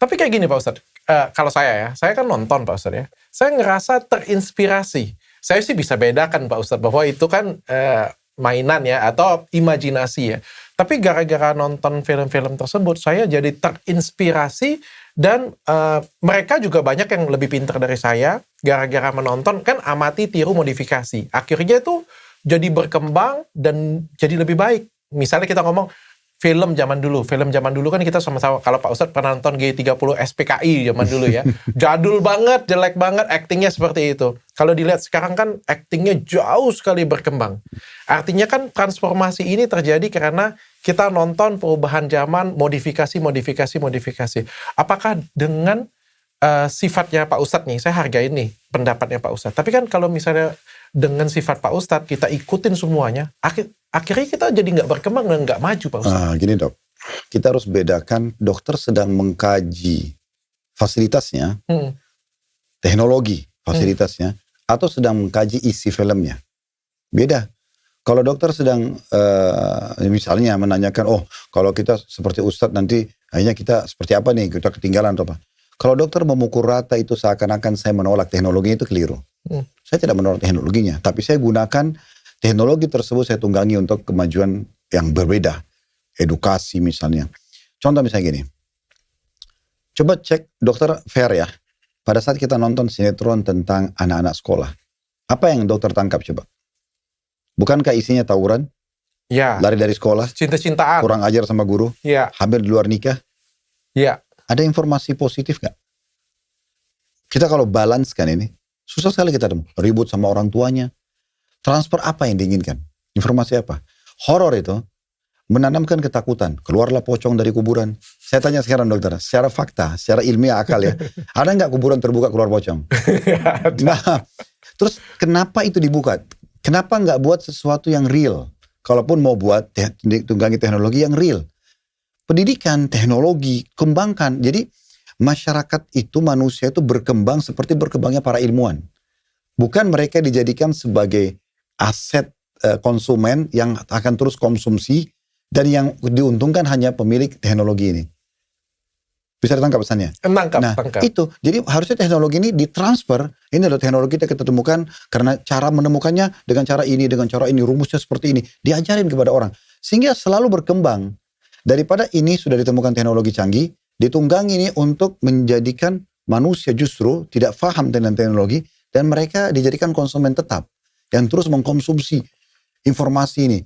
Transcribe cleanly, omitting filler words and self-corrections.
Tapi kayak gini Pak Ustadz, kalau saya kan nonton Pak Ustadz ya, saya ngerasa terinspirasi. Saya sih bisa bedakan Pak Ustadz bahwa itu kan mainan ya atau imajinasi ya. Tapi gara-gara nonton film-film tersebut, saya jadi terinspirasi dan mereka juga banyak yang lebih pintar dari saya. Gara-gara menonton kan amati, tiru, modifikasi. Akhirnya itu jadi berkembang dan jadi lebih baik. Misalnya kita ngomong film zaman dulu kan kita sama-sama, kalau Pak Ustadz pernah nonton G30 SPKI zaman dulu ya. Jadul banget, jelek banget, aktingnya seperti itu. Kalau dilihat sekarang kan aktingnya jauh sekali berkembang. Artinya kan transformasi ini terjadi karena kita nonton perubahan zaman, modifikasi. Apakah dengan sifatnya Pak Ustadz nih, saya hargai nih pendapatnya Pak Ustadz. Tapi kan kalau misalnya dengan sifat Pak Ustadz kita ikutin semuanya, akhirnya kita jadi nggak berkembang dan nggak maju Pak Ustadz. Gini dok, kita harus bedakan dokter sedang mengkaji fasilitasnya, teknologi fasilitasnya, atau sedang mengkaji isi filmnya. Beda. Kalau dokter sedang misalnya menanyakan, oh kalau kita seperti Ustadz nanti akhirnya kita seperti apa nih, kita ketinggalan atau apa. Kalau dokter memukul rata itu seakan-akan saya menolak teknologi, itu keliru. Saya tidak menolak teknologinya, tapi saya gunakan teknologi tersebut, saya tunggangi untuk kemajuan yang berbeda. Edukasi misalnya. Contoh misalnya gini. Coba cek dokter fair ya. Pada saat kita nonton sinetron tentang anak-anak sekolah. Apa yang dokter tangkap coba? Bukankah isinya tawuran? Ya. Lari dari sekolah? Cinta-cintaan. Kurang ajar sama guru? Ya. Hamil di luar nikah? Ya. Ada informasi positif gak? Kita kalau balance kan ini, susah sekali kita ribut sama orang tuanya. Transfer apa yang diinginkan? Informasi apa? Horor itu menanamkan ketakutan. Keluarlah pocong dari kuburan. Saya tanya sekarang dokter, secara fakta, secara ilmiah akal ya, ada nggak kuburan terbuka keluar pocong? Nah, terus kenapa itu dibuka? Kenapa nggak buat sesuatu yang real? Kalaupun mau buat, tunggangi teknologi yang real. Pendidikan, teknologi, kembangkan. Jadi masyarakat itu, manusia itu berkembang seperti berkembangnya para ilmuwan. Bukan mereka dijadikan sebagai aset konsumen yang akan terus konsumsi dan yang diuntungkan hanya pemilik teknologi ini. Bisa ditangkap pesannya? Tangkap. Itu. Jadi harusnya teknologi ini ditransfer. Ini adalah teknologi kita temukan karena cara menemukannya dengan cara ini, rumusnya seperti ini. Diajarin kepada orang. Sehingga selalu berkembang. Daripada ini sudah ditemukan teknologi canggih, ditunggangi ini untuk menjadikan manusia justru tidak paham tentang teknologi dan mereka dijadikan konsumen tetap yang terus mengkonsumsi informasi ini.